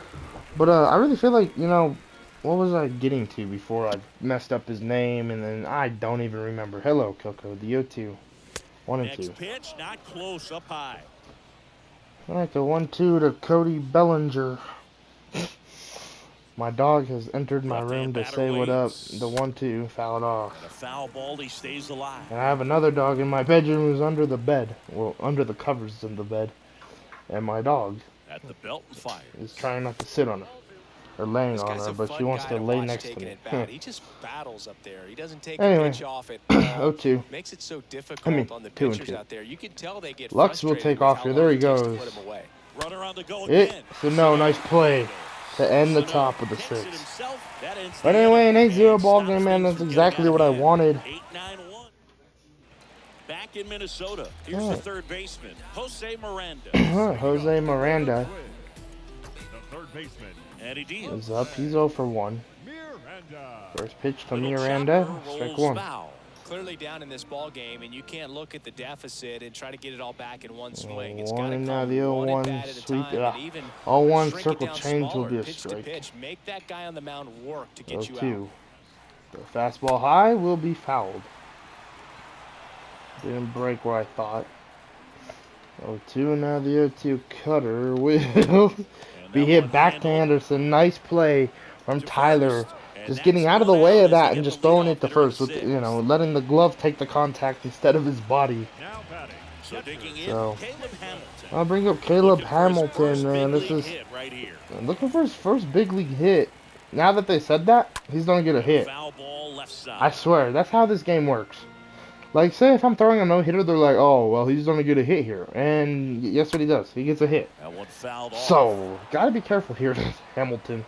But I really feel like, what was I getting to before I messed up his name, and then I don't even remember. Hello, Coco, the O2. 1 and 2. Next pitch, not close, up high. All right, the 1-2 to Cody Bellinger. My dog has entered my room to say what up. The 1-2, foul it off. And a foul ball, he stays alive. And I have another dog in my bedroom who's under the bed. Well, under the covers in the bed. And my dog At the belt and fire. is trying not to sit on her. Or laying This on guy's her, a but fun she wants guy to to lay watch next to taking me. it back. He just battles up there. He doesn't take Anyway, a pitch off at all. 0-2. Makes it so difficult on the 2 and pitchers 2. out there. You can tell they get Lux will frustrated take with off how here. long There he it takes to goes. put him away. Runner on the go again. It's a nice play to end the top of the 6. But anyway, an 8-0 ball game, man. That's exactly what I wanted. 8-9-1. Back in Minnesota. Here's All the right. third baseman, Jose Miranda. Jose Miranda The third baseman, And he deals. is up. He's 0 for 1. Miranda. First pitch to Little Miranda. chopper Strike rolls 1. foul. Clearly down in this ball game, and you can't look at the deficit and try to get it all back in one swing. It's 1 got to and now come the one 0-1 at bat at a sweep. time, and even 0-1 shrink it circle down change will smaller, be a pitch to strike. pitch. Make that guy on the mound work to get you out. 0-2. The fastball high will be fouled. Didn't break where I thought. 0-2, and now the 0-2 cutter will be hit back to Anderson. Nice play from Tyler. Just getting out of the way of that and just throwing it to first with, letting the glove take the contact instead of his body. Now batting. So digging in, So, Caleb Hamilton. I'll bring up Caleb Looking for his Hamilton, first man. big This league is hit right here. looking for his first big league hit. Now that they said that, he's gonna get a hit. Foul ball left side. I swear, that's how this game works. Like, say if I'm throwing a no-hitter, they're like, oh, well, he's gonna get a hit here. And guess what he does? He gets a hit. That one fouled off. So, gotta be careful here, Hamilton.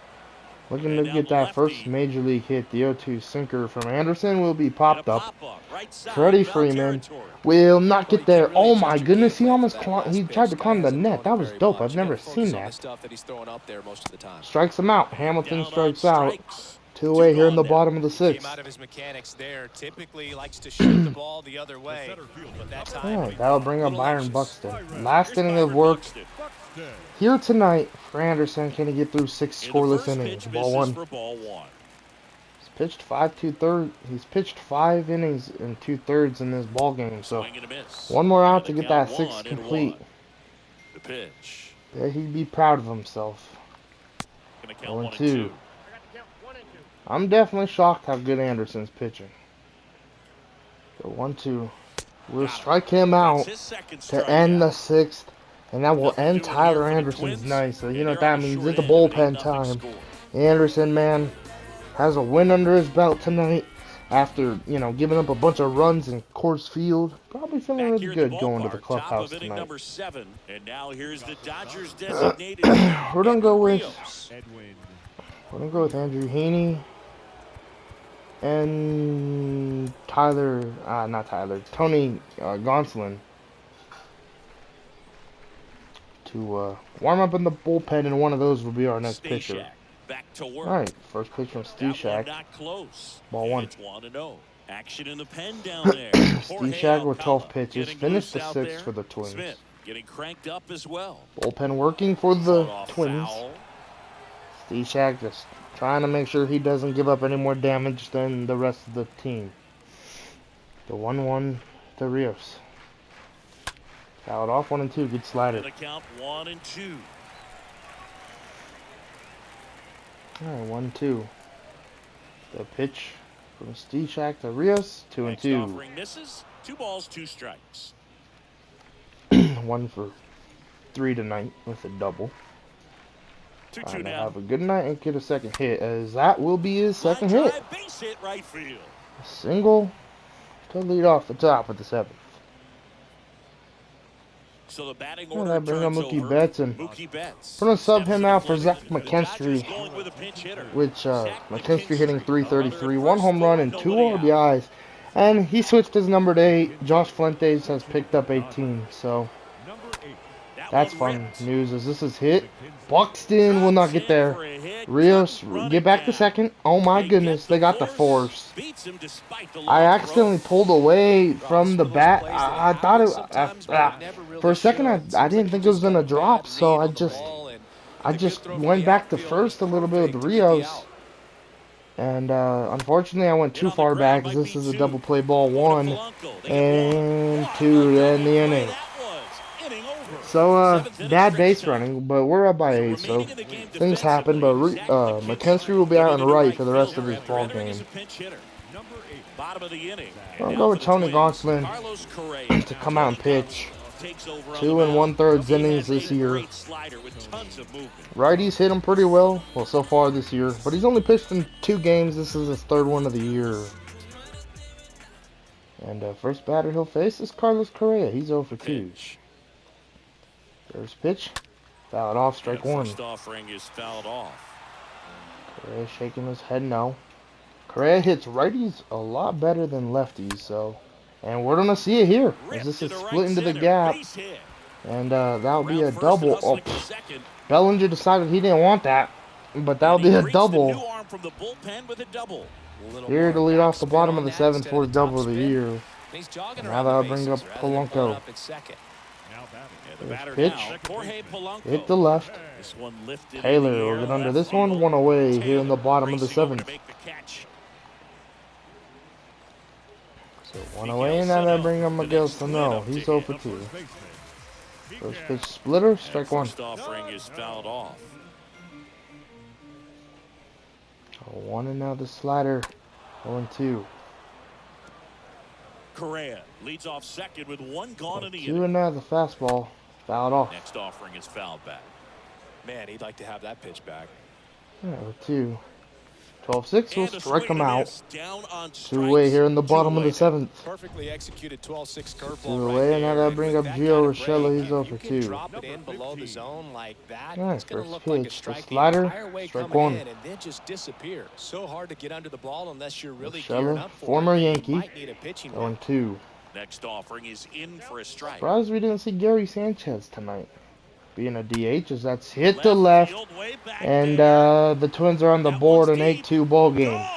Looking to get that first major league hit. The 0-2 sinker from Anderson will be popped up. Right side, Freddie foul Freeman territory. will not Well, get there. you can't really Oh my trust your goodness, he game plan almost for that last he pitch. tried to Guy climb the hasn't net. thrown That it was very dope. much. I've You gotta never focus seen on that. the stuff that he's throwing up there most of the time. Strikes him out. Hamilton Down on strikes out. strikes. 2 away here in the gone now. bottom of the Came 6th. out of his mechanics there. Typically likes to shoot the ball the other way, but that time Alright, that'll bring up little Byron anxious. Buxton. Last Here's inning Byron of work Buxton. Buxton. here tonight for Anderson. Can he get through 6 In the scoreless first innings? pitch, Ball misses 1. for ball 1. He's pitched 5 2/3. He's pitched 5 innings and 2/3 in this ball game. So Swing and a miss. one more out to And the get that count 6 1-1. complete. The pitch. Yeah, he'd be proud of himself. Gonna count 1 and 0-2. 2. I'm definitely shocked how good Anderson's pitching. The 1-2. We'll strike him That's out his second to end the strikeout. 6th. And that will Nothing end doing Tyler here for the Anderson's Twins, night. So you and know what they're that on the means. short It's the end of an bullpen 8-0 time. score. Anderson, man, has a win under his belt tonight after, giving up a bunch of runs in Coors Field. Probably feeling Back really here at good the going to the ballpark, clubhouse top of inning tonight. number 7. And now here's the Dodgers designated hitter, We're gonna go with Rios. Edwin. Andrew Heaney and Tony Gonzalez to warm up in the bullpen, and one of those will be our next pitcher. Stashak back to work. All right, first pitch from That one Stashak. not close. Ball And 1. It's 1-0. Action in the pen down there. Jorge Stashak with 12 Alcala pitches. getting Finished loose the out 6th there. for the Twins. Smith getting cranked up as well. Bullpen working for the Fought off Twins. foul. Stashak just trying to make sure he doesn't give up any more damage than the rest of the team. The 1-1 to Rios. Fouled off 1 and 2. Good slider. And the count 1 and 2. All right, 1-2. The pitch from Stashak to Rios. 2 and Next 2. offering misses. 2 balls, 2 strikes. 1 for 3 tonight with a double. 2-2 And now. have a good night and get a second hit, as that will be his second hit. Drive, base hit right field. A single to lead off the top of the 7th. So the batting And order I bring up turns Mookie over. Betts, and Mookie Betts I'm going to sub steps him to the out for plate. Zach The Dodgers McKinstry, going with a pinch hitter. which Zach McKinstry hitting McKinstry, a runner 333, at 1 first, home run 4, and 2 nobody out. RBIs. And he switched his number to 8. Josh Fuentes has picked up 18, so Number 8. That that's one fun ripped. news, as this is hit. Buxton will not get Drops in there. for a hit, Rios, couldn't run get it back to down. second. Oh my They goodness, get they got the force, force. beats him despite the I long accidentally throw. pulled away from the One of those bat. plays that I thought happens it. sometimes, but it never really For a second, should. I Seems didn't like think he it was just got gonna a drop, bad so read I on the just ball, and I with a good just throw from went the back to outfield, first a little bit with perfect to get the Rios. out. And unfortunately, I went Hit too on the far ground back, might as this be is a 2. double play ball, Going to 1 Polanco. They get 1. and What 2 a to end double the play inning. that was. Inning over. So 7th inning bad stretch base time. running, but we're up by So 8, so remaining in the game things happen. But defensively, Zach McKinstry will be out on the moving to right right for the rest of field this after ball entering as game. a pinch hitter. Number 8. Bottom of the inning. I'll And go now with for the Tony Twins, Gonsolin Carlos Correa. to come out and pitch. Takes over on 2 the and mound. 1/3 He innings has this a year. great slider with tons of movement. Righties hit him pretty well, so far this year. But he's only pitched in 2 games. This is his 3rd one of the year. And first batter he'll face is Carlos Correa. He's 0 for 2. Pitch. First pitch, fouled off, strike And 1. first offering is fouled off. Correa shaking his head no. Correa hits righties a lot better than lefties, so. And we're gonna see it here, as this is split into the gap. Base hit. And that'll be a Around first and double. hustling for second. Bellinger decided he didn't want that, but that'll And be he a greets the new double. arm from the bullpen with a double. Here to lead off the bottom of the 7th for his double of the year. He's jogging Now around that'll the bring up bases rather than pulling Polanco. up at second. Now batting. And the First batter pitch. now, Jorge Polanco. Hit the left. This one lifted Taylor in the will air, get under left this one. field. 1 away here in the Taylor bottom of the racing over to 7th. make the catch. So 1 away, and now that'll bring up Miguel Sano. He's 0 for 2. First baseman. First pitch splitter, strike 1. First offering is fouled off. 1 and now the slider. 0-2. Correa leads off second with 1 gone in the 2 inning. and now the fastball. Fouled off. Next offering is fouled back. Man, he'd like to have that pitch back. 2. 12-6 will And a strike swing him and a out. miss. Down on 2 away strikes. here in the 2 bottom of the away. 7th. Perfectly executed 12-6 curveball 2 right away, and now there. that'll And bring with up that Gio kind of Urshela. break, He's if 0 you for can 2. drop it in below the zone like that, Nice it's going to first look like a pitch. The strike slider, the entire way strike coming 1. in and then just disappear. So hard to get under the ball unless you're really gearing Urshela, up for former it. You Yankee, might need a pitching hit. 0-2. Next offering is in for a strike. Surprised we didn't see Gary Sanchez tonight. Being a DH, as that's hit the left. Field, way back And there. the Twins are on the That board, one's an deep. 8-2 ball game. Gone.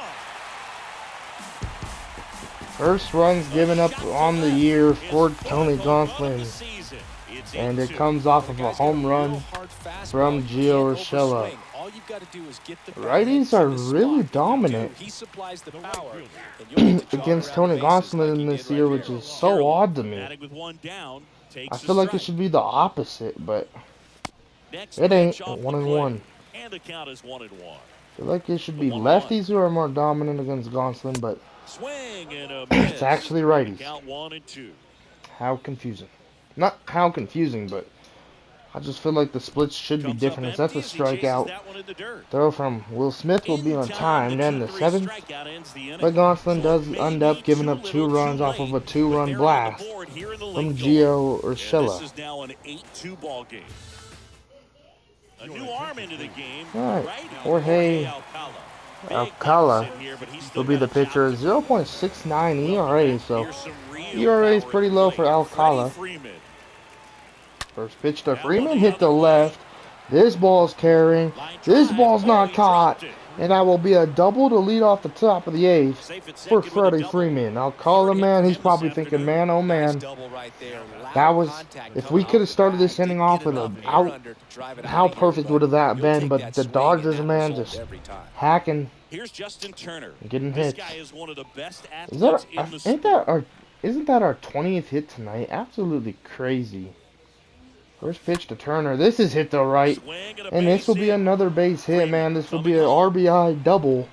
First runs given up on the year for His Tony fourth home run of the Gonsolin. season. It's And it 8-2. comes off of The a guy's got home real run hard fastball. from You Gio can't Urshela. overswing. All you've got to do is get the bat Righties to are the spot. really If you dominant do, he supplies the power, and you'll get to jog against around Tony the bases like Gonsolin he this did year, right which there. is so odd to me. Batting with 1 down, takes I feel a like it strike. should be the opposite, but Next it ain't. pitch off the 1 and plate. 1. And the count is 1-1. I feel like it should be 1-1. lefties who are more dominant against Gonsolin, but Swing and a miss. it's actually righties. Count 1-2. How confusing. Not how confusing, but I just feel like the splits should be Comes different. up If that's a empty as he chases strikeout, that one in the dirt. throw from Will Smith will be on time. Then the 7th, strikeout ends the inning. but Gonsolin does Maybe end up giving too up 2 little, runs too off of a late, 2-run but they're on the blast board here in the from late Gio going. And Urshela. This is now an 8-2 ball game. A new arm into the game. Right. Right. Jorge Alcala. Big Alcala deficit here, but he's still will be got the a job pitcher. to do. 0.69 ERA, so Here's some real ERA is power pretty at low the for plate. Alcala. Freddie Freeman. First pitch to Freeman, hit the left. This ball's carrying. Line This drive. ball's Oh, not he caught. dropped it. And that will be a double to lead off the top of the 8th Safe at for second with a Freddie double. Freeman. Alcala, Third hit man, for he's him probably this thinking, afternoon. man, oh Nice man. double right there. Loud That was, contact if coming we off could have the started bat. this inning Didn't off get with enough a air out, under to drive it how out of here, perfect but would have that you'll been? take But that the swing and Dodgers, that man, result just every time. hacking, Here's Justin Turner. getting This hits. guy is one of the best Is that athletes in the ain't sport. that our, isn't that our 20th hit tonight? Absolutely crazy. First pitch to Turner. This is hit to right. Swing and a And this base will be hit. another base hit, Freeman man. This will coming be an home. RBI double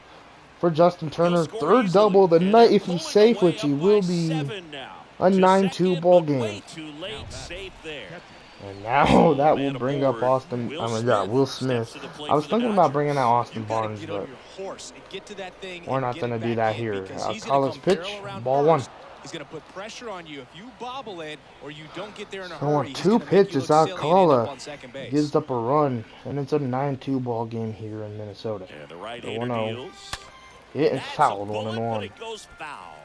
for Justin Turner. He'll score 3rd easily, double of the and night they're if he's pulling safe, away which he up will by be 7 now. a To 9-2 second, ball but game. way too late, safe there. And now that will Man bring up aboard. Austin. I mean, yeah, Will Smith. Steps to the plate I was for the thinking about bringing out Dodgers. Austin You got to Barnes, get on but your horse and get to that thing we're and not get going to it do back that in here. because he's going Call to his come pitch. barrel around Ball one. first. He's going to put pressure on you if you bobble it or you don't get there in a So on hurry. He's two going to make you pitches, look silly and end up Alcala on second base. gives up a run, and it's a 9-2 ball game here in Minnesota. And the The right-hander 1-0. deals. Hit and That's a fouled bullet, but 1-1. it goes foul.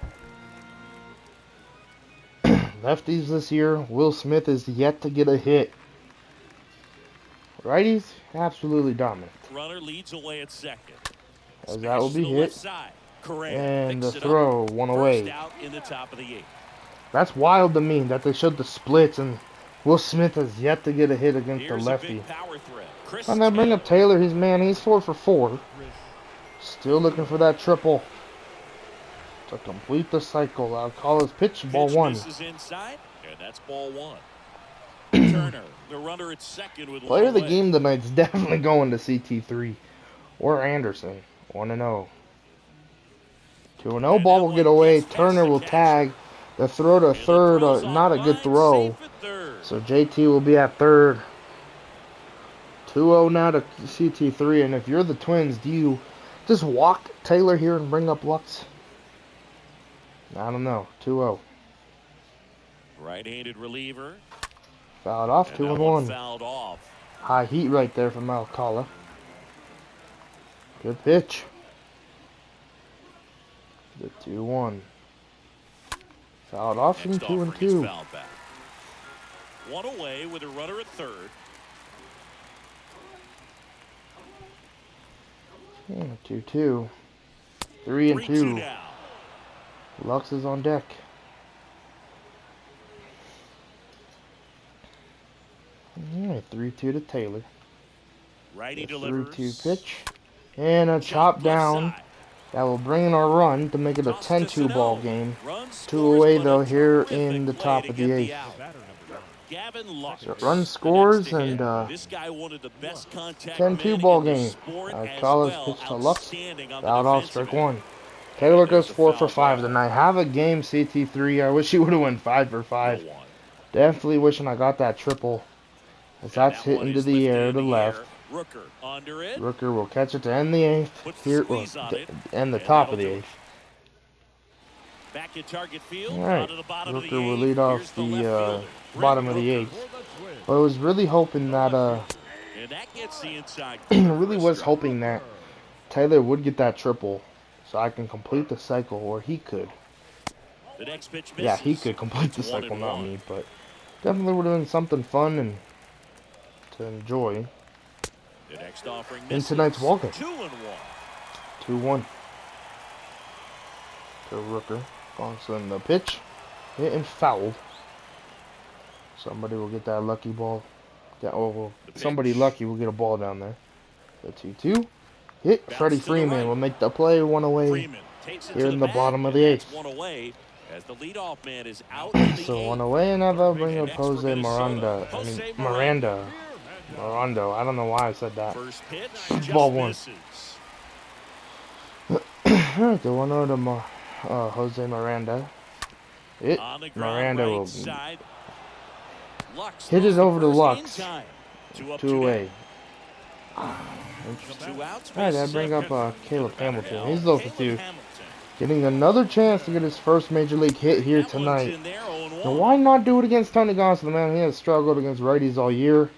Lefties this year, Will Smith is yet to get a hit. Righties, absolutely dominant. Runner leads away at second. As that will Smashes be to the left hit. side. Correa And the picks it up. throw, one First away. out in the top of the eighth. That's wild to me that they showed the splits and Will Smith has yet to get a hit against the Here's a lefty. big power threat. Chris And then bring up Taylor, he's 4 for 4. Still looking for that triple to complete the cycle. Alcala's pitch, ball Pitch one. misses inside, and that's ball one. Turner, the runner at second with Player one of the away. game tonight's definitely going to CT3 or Anderson. 1-0. 2-0, ball will get away. Turner will tag. The throw to third, not a good throw. So JT will be at third. 2-0 now to CT3. And if you're the Twins, do you just walk Taylor here and bring up Lux? I don't know. 2-0. Right-handed reliever. Fouled off, And 2 that and one 1. fouled off. High heat right there from Alcala. Good pitch. The 2-1. Fouled off from Next 2 and offering is 2. fouled back. One away with a runner at third. 2-2. 3 and 3-2 2. now. Lux is on deck. Alright, 3-2 to Taylor. Righty The delivers. 3-2 pitch. And a chop down. Left side. That will bring in our run to make it a Toss to 10-2 ball Sano. game. Run 2 scores, away but though a here terrific in the play top to of the get 8th. out. Gavin Lux. So run the scores next to hit. and This guy wanted the best contact 10-2 man ball in the game. sport as Alcala's well. pitch to Lux. Outstanding on the Fouled off, defensive strike end. 1. Taylor goes There's a 4 for foul 5 ball. tonight. Have a game, CT3. I wish he would have went 5 for 5. No one. Definitely wishing I got that triple. As that's that hit one into is the lifted air in to the left. air. Rooker under it. Rooker will catch it to end the 8th. Puts the Here, squeeze on it. end the And top that'll of the do 8th. it. Back at target field. All right. Out of the bottom of the Rooker will 8th. lead Here's off the the left fielder. bottom of the Rooker. 8th. But I was really hoping that And that gets the inside. really was hoping that Taylor would get that triple so I can complete the cycle, or he could. The next pitch misses. Yeah, he could complete the It's cycle, 1-1. not me, but definitely would have been something fun and to enjoy The next offering in misses. tonight's ball game. 2-1. 2-1 to Rooker. Gonzalez the pitch. Hit and fouled. Somebody will get that lucky ball. Somebody lucky will get a ball down there. The 2-2. Hit. Bounce Freddie to the Freeman right. will make the play, 1 away. Freeman takes it Here to in the the bottom bag, of the and that's 8th. 1 away as the leadoff man is out in the So 8th. 1 away, and now they'll bring And up that's for Jose Minnesota. Miranda. Miranda. I don't know why I said that. First pitch, Ball just 1. misses. Alright, the 1-0 to Jose Miranda. Hit. On the ground Miranda right will side. Lux hit it throws over to first Lux. in time. 2 up, 2 2 away. down. 2 outs. Alright, that bases bring empty. up Caleb The batter Hamilton. now, He's low for Caleb 2. Hamilton. Getting another chance to get his first major league hit here That one's tonight. in there, 0-1. Now, why not do it against Tony Gonzalez, man? He has struggled against righties all year.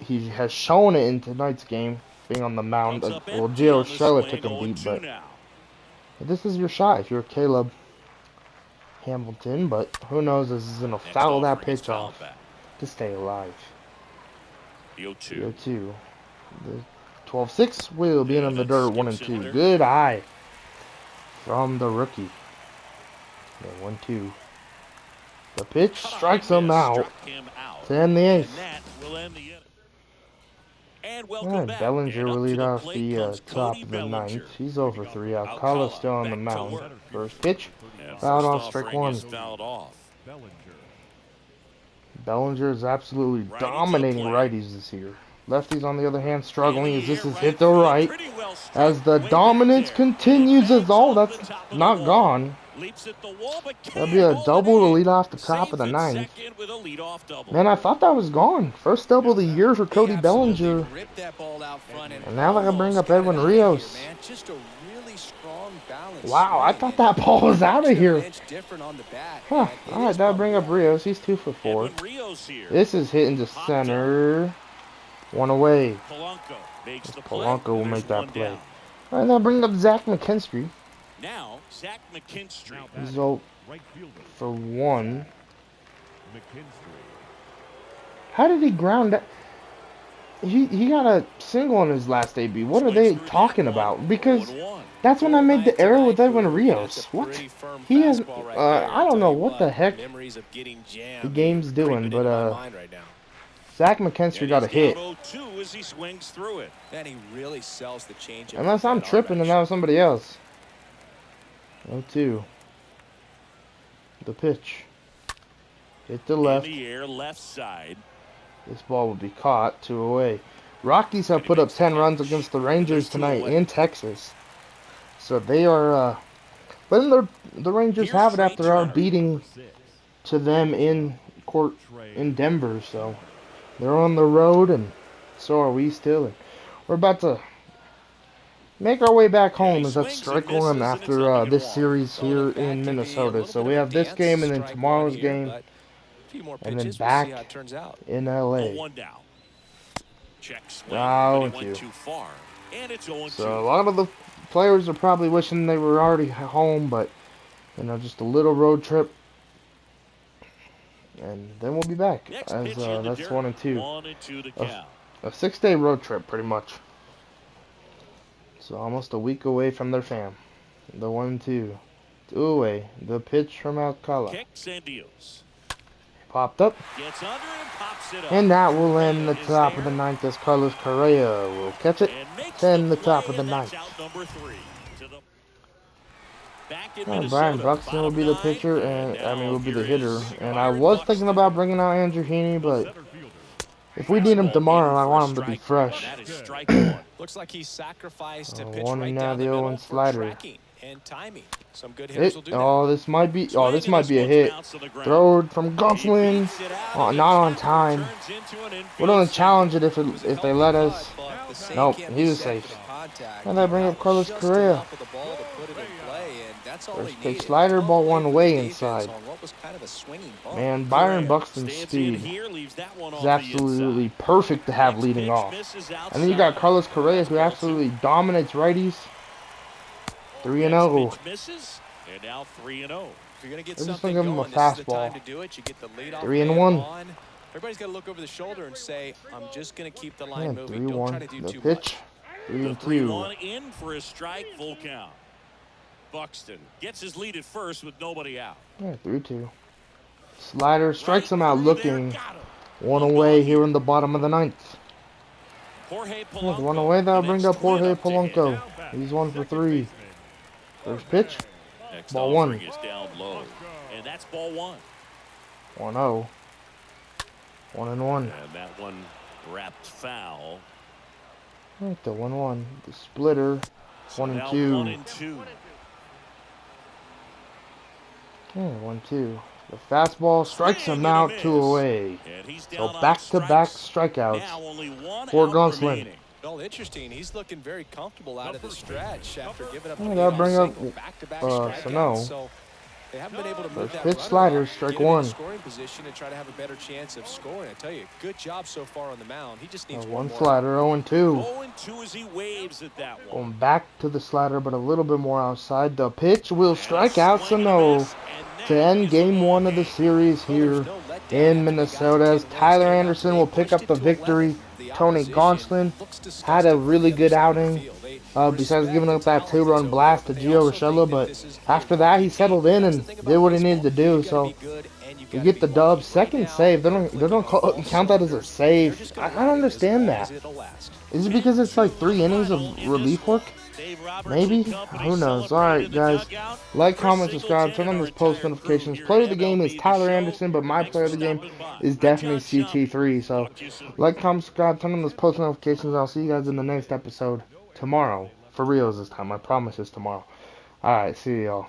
He has shown it in tonight's game, being on the mound. Comes up Well, empty Gio on the Urshela swing, took him deep, 0-2 but now. this is your shot if you're Caleb Hamilton. But who knows? This is gonna Next foul that offering is pitch fouled off back. to stay alive. The 0-2. 0-2. The 12-6 will be in the that's dirt. 1 and skips in 2. the dirt. Good eye from the rookie. Yeah, 1-2. The pitch strikes him out Struck him out. to end the 8th. And that will end the inning. And welcome Alright, back. Bellinger And will up lead to the off plate the comes top Cody of the Bellinger. 9th. He's over 3. Alcala's Alcala still on the back to mound. work. First pitch, And fouled first off, strike offering 1. is fouled off. Bellinger is absolutely Righty to the dominating plate. righties this year. Lefties, on the other hand, struggling In as the this air, is hit to field, right. pretty well struck As the way back dominance there. continues, And as all backs off that's the top of the not wall. gone. Leaps at the wall, but That'd be a can't haul it double to in. lead off the top of Safe the at ninth. second with a leadoff double. Man, I thought that was gone. First double of the year for He Cody absolutely Bellinger. ripped that ball out front and And now they're gonna bring almost up got it Edwin out of here, Rios. man. Just a really strong balance Wow, I swing, thought and that ball was out of actually here. an inch different on the bat, Huh. and it Alright, is that'll bring up probably Rios. He's 2 for 4. Edwin Rios here. This is hitting to Popped up. center. One away. Polanco makes the play. Polanco will and make there's that one play. down. Alright, that'll bring up Zach McKinstry. Now, Zach McKinstry. Now batting, So, right fielder for 1. McKinstry. How did he ground that? He got a single on his last AB. What are they talking about? Because that's when I made the error with Edwin Rios. What? He has, I don't know what the heck the game's doing, but Zach McKinstry got a hit. 0-2 as he swings through it. and he really sells the change. Unless I'm tripping and that was somebody else. 0-2. The pitch. Hit the left. In the air, left side. This ball will be caught. 2 away. Rockies have put up 10 runs against the Rangers tonight in Texas. So they are, but the Rangers have it after our beating to them in court in Denver. So they're on the road, and so are we still. And we're about to make our way back home as that's strike one after this series here in Minnesota. So we have this game and then tomorrow's game, and then back in LA. 1 down. Check swing, Wow, but he went too far. And it's 0-2. So a lot of the players are probably wishing they were already home, but you know, just a little road trip, and then we'll be back. Next As pitch in the that's dirt. 1-2. 1-2 to count. A 6-day road trip, pretty much. So almost a week away from their fam. The 1-2. 2 away. The pitch from Alcala. Kicks and deals. Popped up. Gets under and pops it up. And that will end the top of the ninth as Carlos Correa will catch it. And the top of the ninth. Brian Buxton will be the pitcher, and will be the hitter. And I was thinking about bringing out Andrew Heaney, but if we need him tomorrow, I want him to be fresh. Looks like he sacrificed to pitch 1 right and now down the the 0 middle and for slider. tracking and timing. Some good hitters will do that. Oh, this might be a hit. Throw it from Gonzalez. Oh, not on time. We're gonna challenge it if they let us. Nope, he was safe. And I bring up Carlos Correa. First pitch slider, ball 1 away inside. Man, Byron Buxton's speed is absolutely perfect to have leading off. And then you got Carlos Correa, who absolutely dominates righties. 3-0. And now 3-0. If you're going to get I'm just something gonna give him a going, this is the time fastball. to do it. You get the leadoff 3-1. on. Everybody's got to look over the shoulder and say, I'm just going to keep the line Yeah, moving. Don't try to 3-1. do The too pitch. much. 3-2. 3-1 in for a strike, full count. Buxton gets his lead at first with nobody out. Yeah, 3-2. Slider strikes him out looking. 1 away here in the bottom of the ninth. Jorge Yeah, Polanco. 1 away, that'll the bring next up Jorge cleanup to hit. Polanco. He's 1 for 3. First pitch. Next Ball 1. offering is down low. And that's ball 1. 1-0. 1-1. And that one wrapped foul. Right, the 1-1. The splitter. So now 1-2. 1-2. Yeah, 1-2. The fastball strikes him out. 2 away. And he's So down on back-to-back strikes. strikeouts Now only 1 for out Gonzalez. remaining. Well, interesting. He's looking very comfortable out of the stretch after giving up Yeah, a that'll leadoff bring up, single, back-to-back Sano. strikeouts. So they haven't been able to move First that pitch runner slider, up, strike get him in 1. scoring position and try to have a better chance of scoring. I tell you, good job so far on the mound. He just needs 1 more. slider. 0-2. 0-2 as he waves at that one. Going back to the slider, but a little bit more outside. The pitch will strike out Sano to end game 1 of the series here in Minnesota. As Tyler Anderson will pick up the victory. Tony Gonzalez had a really good outing, besides giving up that 2-run blast to Gio Urshela, but after that he settled in and did what he needed to do. So you get the dub. Second save. They don't count that as a save. I don't understand that. Is it because it's like 3 innings of relief work? Maybe? Who knows? Alright, guys. Like, comment, subscribe, turn on those post notifications. Player of the game is Tyler Anderson, but my player of the game is definitely CT3. So, like, comment, subscribe, turn on those post notifications. I'll see you guys in the next episode tomorrow. For reals this time. I promise it's tomorrow. Alright, see y'all.